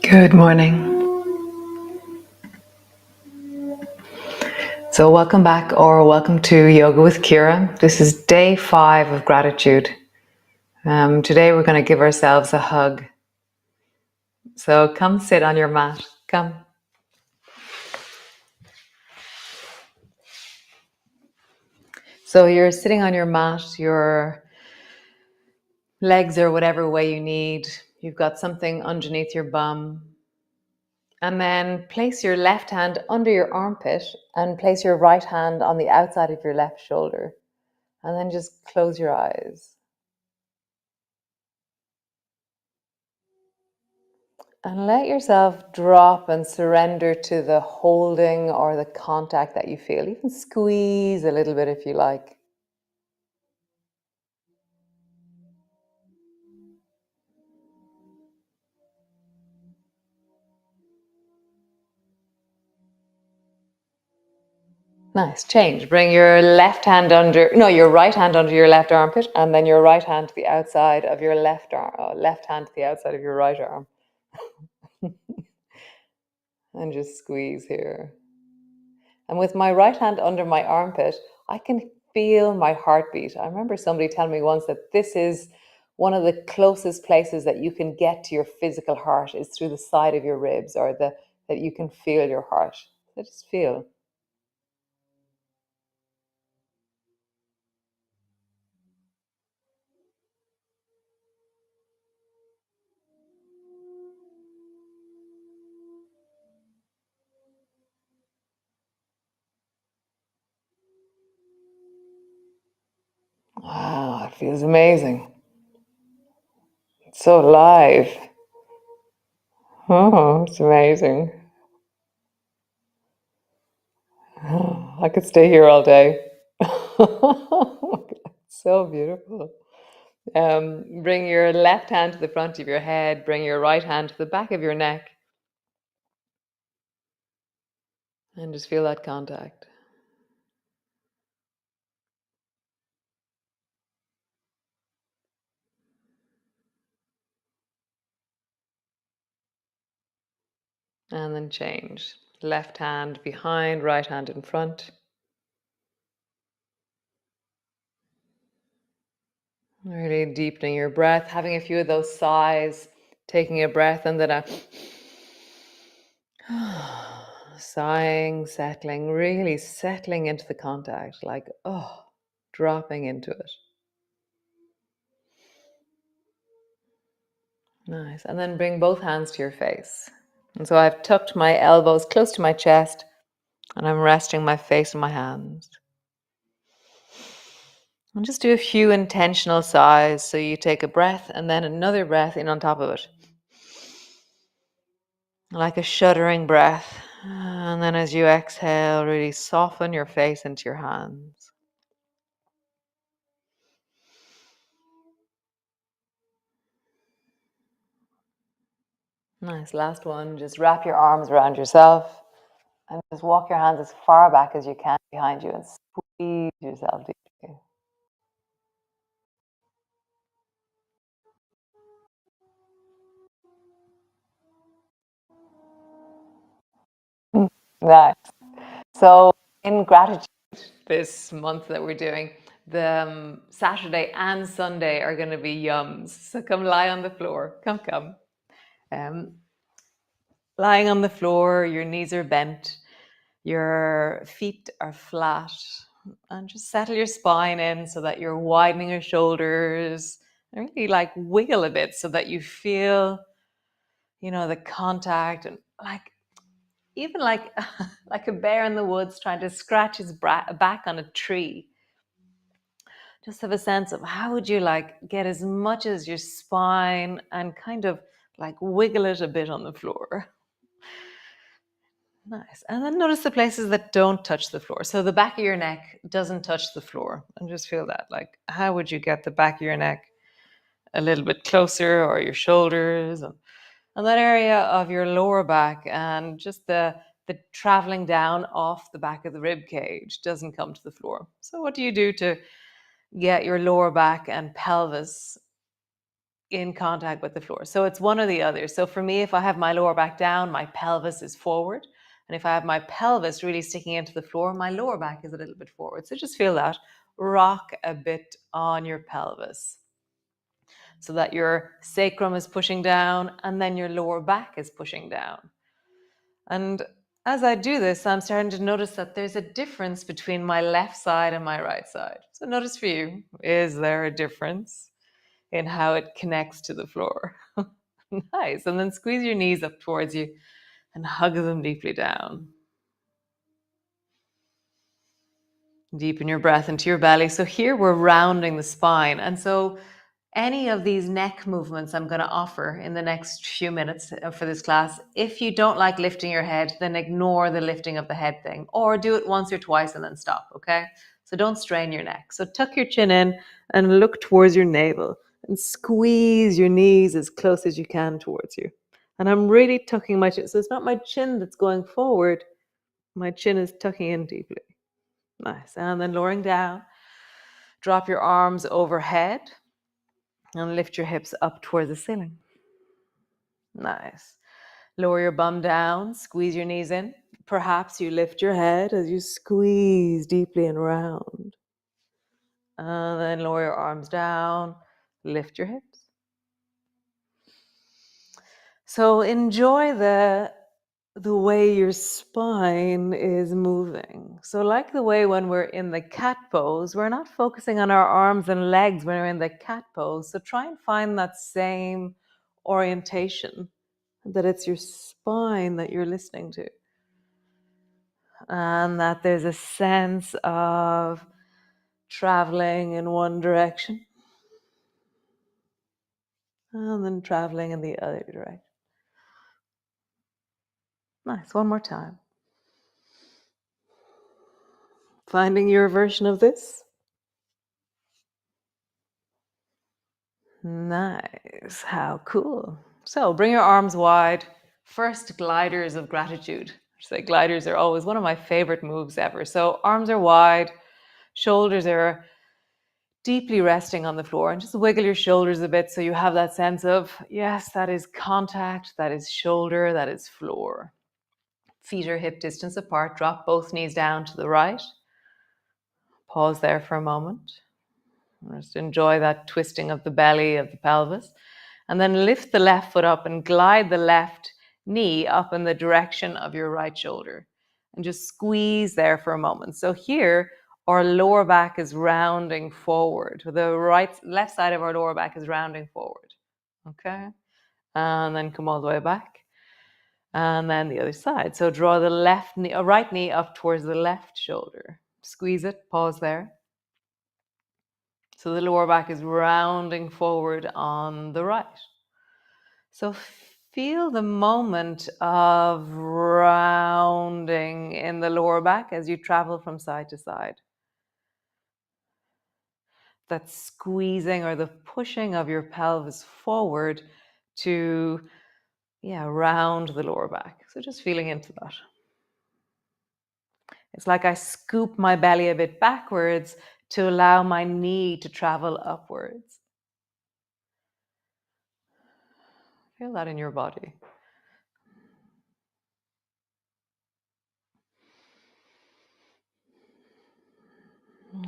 Good morning. So, welcome back or welcome to Yoga with Ciara. This is day 5 of gratitude. Today, we're going to give ourselves a hug. So, come sit on your mat. Come. So, you're sitting on your mat, your legs are whatever way you need. You've got something underneath your bum. And then place your left hand under your armpit and place your right hand on the outside of your left shoulder. And then just close your eyes. And let yourself drop and surrender to the holding or the contact that you feel. Even squeeze a little bit if you like. Nice. Change. Bring your your right hand under your left armpit, and then your right hand to the outside of your left arm, left hand to the outside of your right arm. And just squeeze here. And with my right hand under my armpit, I can feel my heartbeat. I remember somebody telling me once that this is one of the closest places that you can get to your physical heart is through the side of your ribs, or that you can feel your heart. So just feel. Wow, it feels amazing. It's so alive. Oh, it's amazing. Oh, I could stay here all day. So beautiful. Bring your left hand to the front of your head, bring your right hand to the back of your neck, and just feel that contact. And then change. Left hand behind, right hand in front. Really deepening your breath, having a few of those sighs, taking a breath and then a sighing, settling, really settling into the contact, like, dropping into it. Nice. And then bring both hands to your face. And so I've tucked my elbows close to my chest and I'm resting my face in my hands. And just do a few intentional sighs. So you take a breath and then another breath in on top of it. Like a shuddering breath. And then as you exhale, really soften your face into your hands. Nice. Last one. Just wrap your arms around yourself and just walk your hands as far back as you can behind you and squeeze yourself deeply. Nice. So, in gratitude, this month that we're doing, the Saturday and Sunday are going to be yums. So, come lie on the floor. Come. Um, Lying on the floor, your knees are bent, your feet are flat, and just settle your spine in so that you're widening your shoulders and really like wiggle a bit so that you feel, the contact and like even like like a bear in the woods trying to scratch his back on a tree. Just have a sense of how would you like get as much as your spine and kind of like wiggle it a bit on the floor. Nice. And then notice the places that don't touch the floor. So the back of your neck doesn't touch the floor. And just feel that. Like, how would you get the back of your neck a little bit closer, or your shoulders and that area of your lower back, and just the traveling down off the back of the rib cage doesn't come to the floor. So what do you do to get your lower back and pelvis in contact with the floor. So it's one or the other. So for me, if I have my lower back down, my pelvis is forward. And if I have my pelvis really sticking into the floor, my lower back is a little bit forward. So just feel that. Rock a bit on your pelvis so that your sacrum is pushing down and then your lower back is pushing down. And as I do this, I'm starting to notice that there's a difference between my left side and my right side. So notice for you, is there a difference in how it connects to the floor? Nice. And then squeeze your knees up towards you and hug them deeply down. Deepen your breath into your belly. So here we're rounding the spine. And so any of these neck movements I'm going to offer in the next few minutes for this class. If you don't like lifting your head, then ignore the lifting of the head thing, or do it once or twice and then stop, okay? So don't strain your neck. So tuck your chin in and look towards your navel and squeeze your knees as close as you can towards you. And I'm really tucking my chin. So it's not my chin that's going forward. My chin is tucking in deeply. Nice. And then lowering down. Drop your arms overhead. And lift your hips up towards the ceiling. Nice. Lower your bum down, squeeze your knees in. Perhaps you lift your head as you squeeze deeply and round. And then lower your arms down, lift your hips. So enjoy the way your spine is moving. So like the way when we're in the cat pose, we're not focusing on our arms and legs when we're in the cat pose. So try and find that same orientation, that it's your spine that you're listening to. And that there's a sense of traveling in one direction and then traveling in the other direction. Nice. One more time. Finding your version of this. Nice. How cool. So bring your arms wide. First, gliders of gratitude. I say gliders are always one of my favorite moves ever. So arms are wide, shoulders are deeply resting on the floor, and just wiggle your shoulders a bit so you have that sense of, yes, that is contact, that is shoulder, that is floor. Feet are hip distance apart. Drop both knees down to the right. Pause there for a moment. Just enjoy that twisting of the belly, of the pelvis. And then lift the left foot up and glide the left knee up in the direction of your right shoulder. And just squeeze there for a moment. So here, our lower back is rounding forward. The left side of our lower back is rounding forward. Okay? And then come all the way back. And then the other side. So draw the right knee up towards the left shoulder. Squeeze it, pause there. So the lower back is rounding forward on the right. So feel the moment of rounding in the lower back as you travel from side to side. That squeezing or the pushing of your pelvis forward to, round the lower back. So just feeling into that. It's like I scoop my belly a bit backwards to allow my knee to travel upwards. Feel that in your body.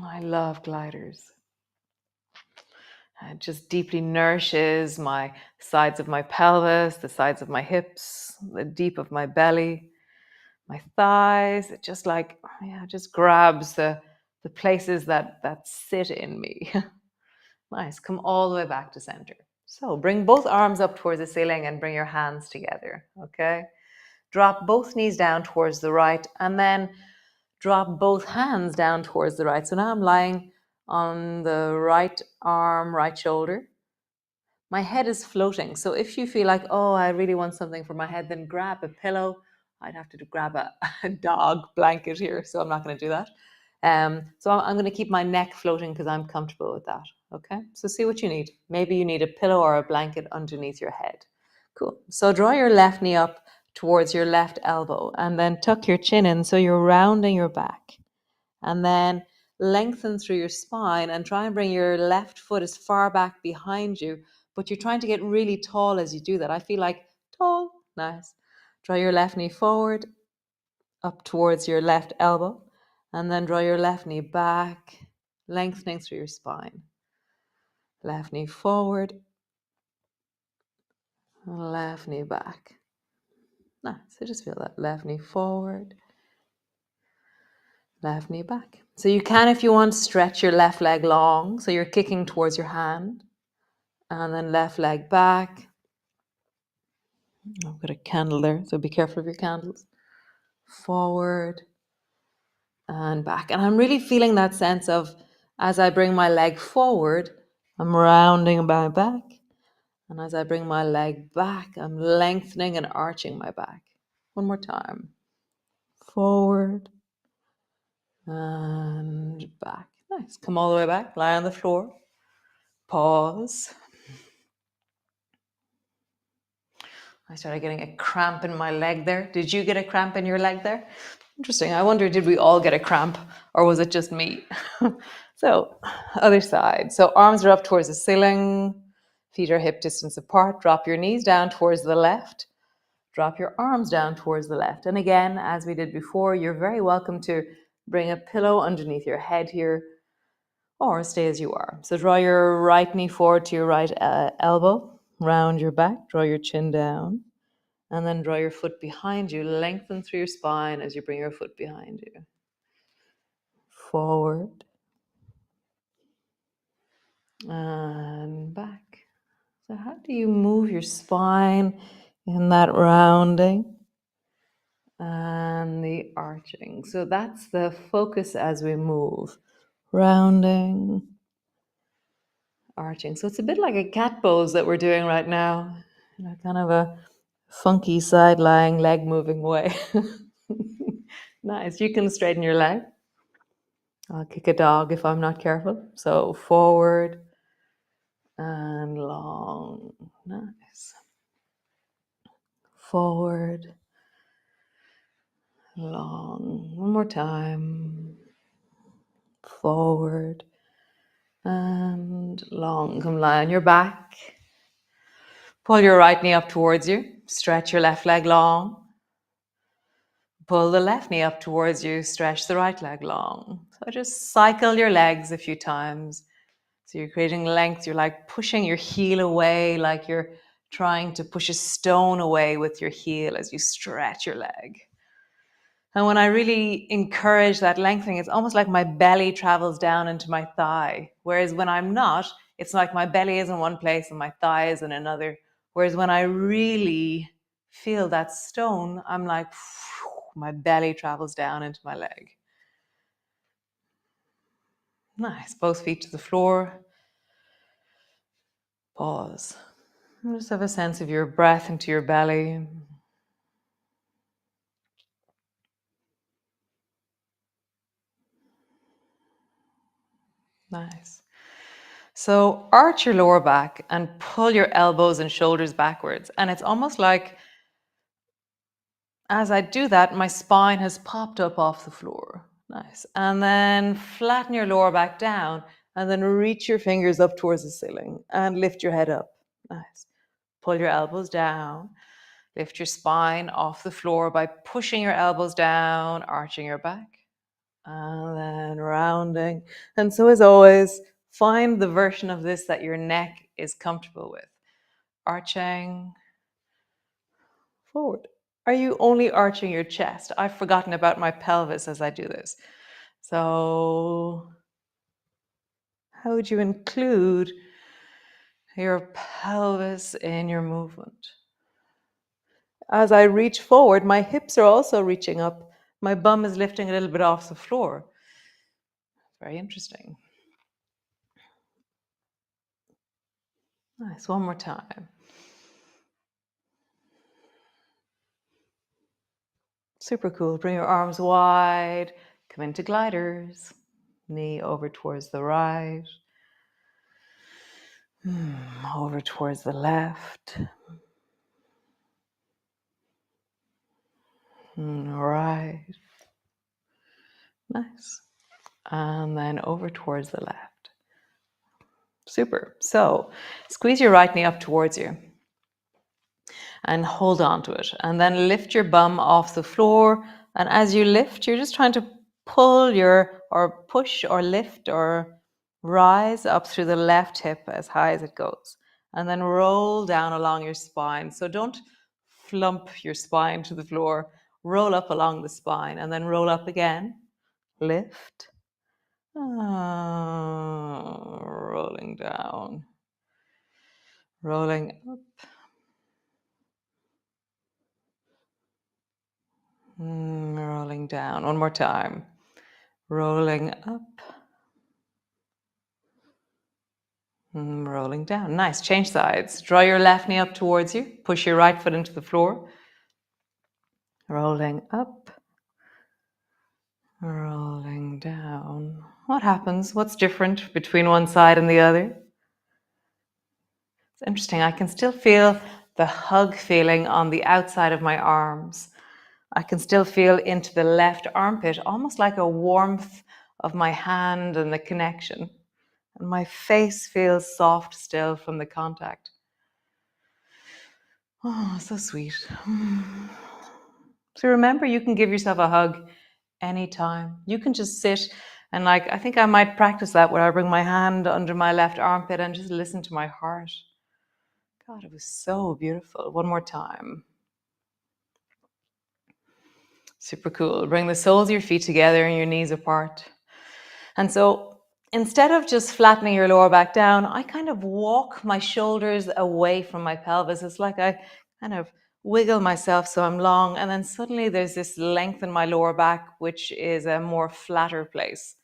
I love gliders. It just deeply nourishes my sides of my pelvis, the sides of my hips, the deep of my belly, my thighs. It just just grabs the places that sit in me. Nice. Come all the way back to center. So bring both arms up towards the ceiling and bring your hands together. Okay. Drop both knees down towards the right and then drop both hands down towards the right. So now I'm lying on the right arm, right shoulder. My head is floating. So if you feel like, oh, I really want something for my head, then grab a pillow. I'd have to grab a dog blanket here, so I'm not going to do that. So I'm going to keep my neck floating because I'm comfortable with that. Okay, so see what you need. Maybe you need a pillow or a blanket underneath your head. Cool. So draw your left knee up towards your left elbow and then tuck your chin in so you're rounding your back. And then lengthen through your spine and try and bring your left foot as far back behind you, but you're trying to get really tall as you do that. I feel like tall, nice. Draw your left knee forward, up towards your left elbow, and then draw your left knee back, lengthening through your spine. Left knee forward, left knee back. Nice. So just feel that. Left knee forward, left knee back. So you can, if you want, stretch your left leg long. So you're kicking towards your hand. And then left leg back. I've got a candle there, so be careful of your candles. Forward and back. And I'm really feeling that sense of, as I bring my leg forward, I'm rounding my back. And as I bring my leg back, I'm lengthening and arching my back. One more time. Forward and back. Nice. Come all the way back. Lie on the floor. Pause. I started getting a cramp in my leg there. Did you get a cramp in your leg there? Interesting. I wonder, did we all get a cramp or was it just me? So, other side. So arms are up towards the ceiling. Feet are hip distance apart. Drop your knees down towards the left. Drop your arms down towards the left. And again, as we did before, you're very welcome to bring a pillow underneath your head here or stay as you are. So draw your right knee forward to your right elbow. Round your back. Draw your chin down. And then draw your foot behind you. Lengthen through your spine as you bring your foot behind you. Forward. And back. So how do you move your spine in that rounding and the arching? So that's the focus as we move. Rounding, arching. So it's a bit like a cat pose that we're doing right now. You know, kind of a funky side lying leg moving way. Nice. You can straighten your leg. I'll kick a dog if I'm not careful. So forward and long. Nice. Forward, long. One more time. Forward and long. Come lie on your back. Pull your right knee up towards you. Stretch your left leg long. Pull the left knee up towards you. Stretch the right leg long. So just cycle your legs a few times. So you're creating length. You're like pushing your heel away, like you're trying to push a stone away with your heel as you stretch your leg. And when I really encourage that lengthening, it's almost like my belly travels down into my thigh. Whereas when I'm not, it's like my belly is in one place and my thigh is in another. Whereas when I really feel that stone, I'm like, my belly travels down into my leg. Nice. Both feet to the floor. Pause. And just have a sense of your breath into your belly. Nice. So arch your lower back and pull your elbows and shoulders backwards. And it's almost like, as I do that, my spine has popped up off the floor. Nice. And then flatten your lower back down and then reach your fingers up towards the ceiling and lift your head up. Nice. Pull your elbows down. Lift your spine off the floor by pushing your elbows down, arching your back, and then rounding. And so, as always, find the version of this that your neck is comfortable with. Arching forward. Are you only arching your chest? I've forgotten about my pelvis as I do this. So, how would you include your pelvis in your movement? As I reach forward, my hips are also reaching up. My bum is lifting a little bit off the floor. Very interesting. Nice. One more time. Super cool. Bring your arms wide. Come into gliders. Knee over towards the right. Over towards the left. Right. Nice. And then over towards the left. Super. So squeeze your right knee up towards you and hold on to it. And then lift your bum off the floor. And as you lift, you're just trying to pull or push or lift or rise up through the left hip as high as it goes. And then roll down along your spine. So don't flump your spine to the floor. Roll up along the spine and then roll up again. Lift. Rolling down. Rolling up. Rolling down. One more time. Rolling up. Rolling down. Nice. Change sides. Draw your left knee up towards you. Push your right foot into the floor. Rolling up. Rolling down. What happens? What's different between one side and the other? It's interesting. I can still feel the hug feeling on the outside of my arms. I can still feel into the left armpit, almost like a warmth of my hand and the connection. And my face feels soft still from the contact. Oh, so sweet. So remember, you can give yourself a hug anytime. You can just sit and I think I might practice that where I bring my hand under my left armpit and just listen to my heart. God, it was so beautiful. One more time. Super cool. Bring the soles of your feet together and your knees apart. And so instead of just flattening your lower back down, I kind of walk my shoulders away from my pelvis. It's like I kind of wiggle myself so I'm long, and then suddenly there's this length in my lower back, which is a more flatter place.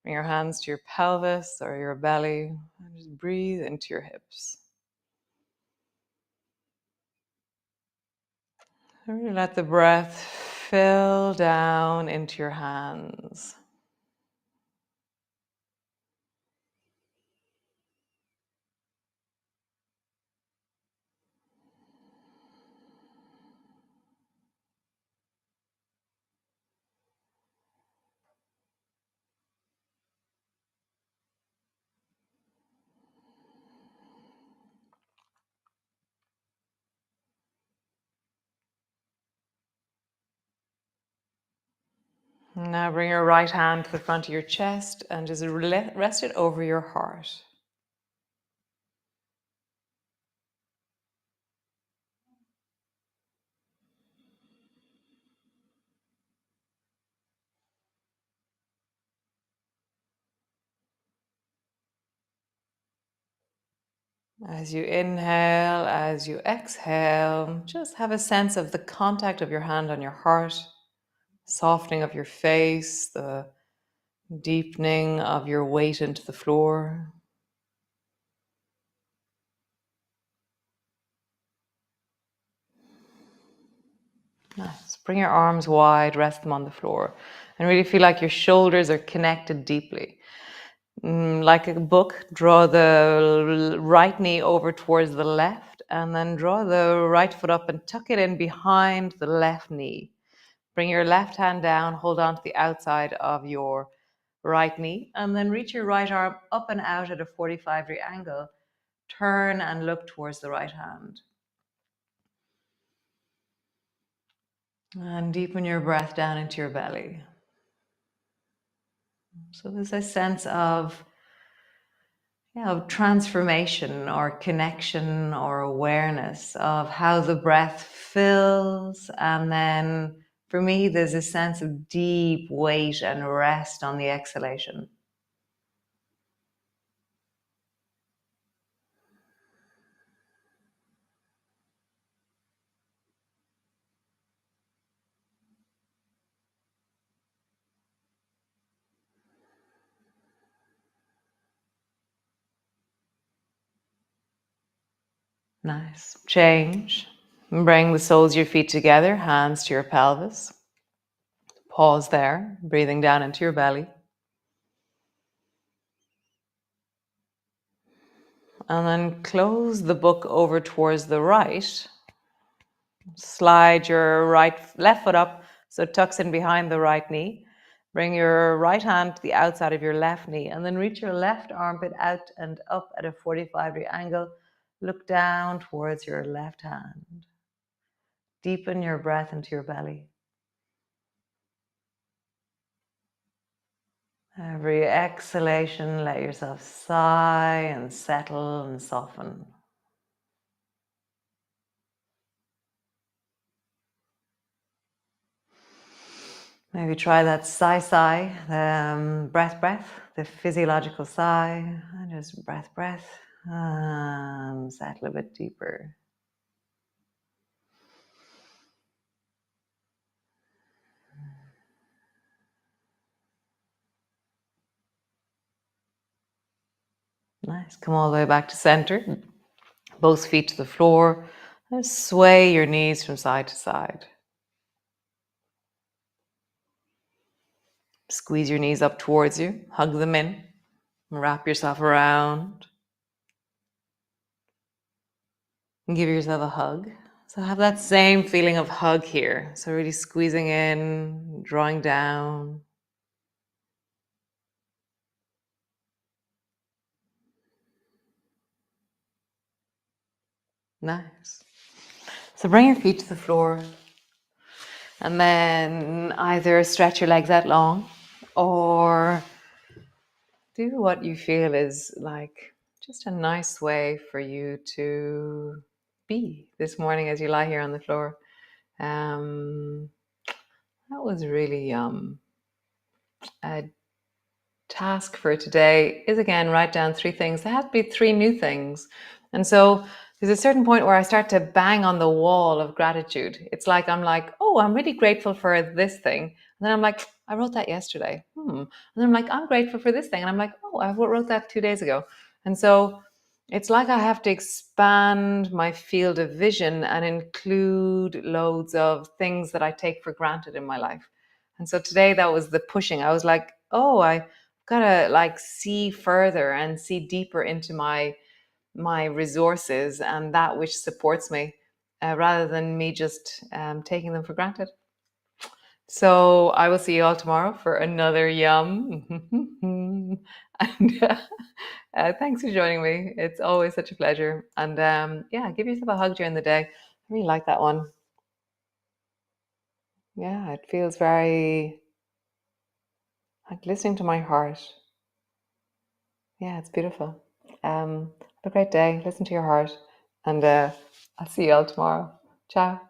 Bring your hands to your pelvis or your belly and just breathe into your hips. Really let the breath fill down into your hands. Now bring your right hand to the front of your chest and just rest it over your heart. As you inhale, as you exhale, just have a sense of the contact of your hand on your heart, softening of your face, the deepening of your weight into the floor. Nice. Bring your arms wide, rest them on the floor, and really feel like your shoulders are connected deeply. Like a book, draw the right knee over towards the left, and then draw the right foot up and tuck it in behind the left knee. Bring your left hand down, hold on to the outside of your right knee, and then reach your right arm up and out at a 45-degree angle. Turn and look towards the right hand. And deepen your breath down into your belly. So there's a sense of transformation or connection or awareness of how the breath fills. And then for me, there's a sense of deep weight and rest on the exhalation. Nice. Change. Bring the soles of your feet together, hands to your pelvis. Pause there, breathing down into your belly. And then close the book over towards the right. Slide your left foot up so it tucks in behind the right knee. Bring your right hand to the outside of your left knee and then reach your left armpit out and up at a 45-degree angle. Look down towards your left hand. Deepen your breath into your belly. Every exhalation, let yourself sigh and settle and soften. Maybe try that sigh, breath, the physiological sigh, and just breath, and settle a bit deeper. Nice. Come all the way back to center. Both feet to the floor. And sway your knees from side to side. Squeeze your knees up towards you. Hug them in. Wrap yourself around. And give yourself a hug. So have that same feeling of hug here. So really squeezing in, drawing down. Nice. So bring your feet to the floor and then either stretch your legs out long or do what you feel is like just a nice way for you to be this morning as you lie here on the floor. That was really a task for today is again write down 3 things. There have to be 3 new things. And so there's a certain point where I start to bang on the wall of gratitude. It's like I'm like, oh, I'm really grateful for this thing. And then I'm like, I wrote that yesterday. And then I'm like, I'm grateful for this thing. And I'm like, oh, I wrote that 2 days ago. And so it's like I have to expand my field of vision and include loads of things that I take for granted in my life. And so today that was the pushing. I was like, oh, I gotta like see further and see deeper into my resources and that which supports me, rather than me just taking them for granted. So I will see you all tomorrow for another yum. And thanks for joining me. It's always such a pleasure. And yeah, give yourself a hug during the day. I really like that one. Yeah, it feels very like listening to my heart. Yeah, it's beautiful. Have a great day. Listen to your heart. And I'll see you all tomorrow. Ciao.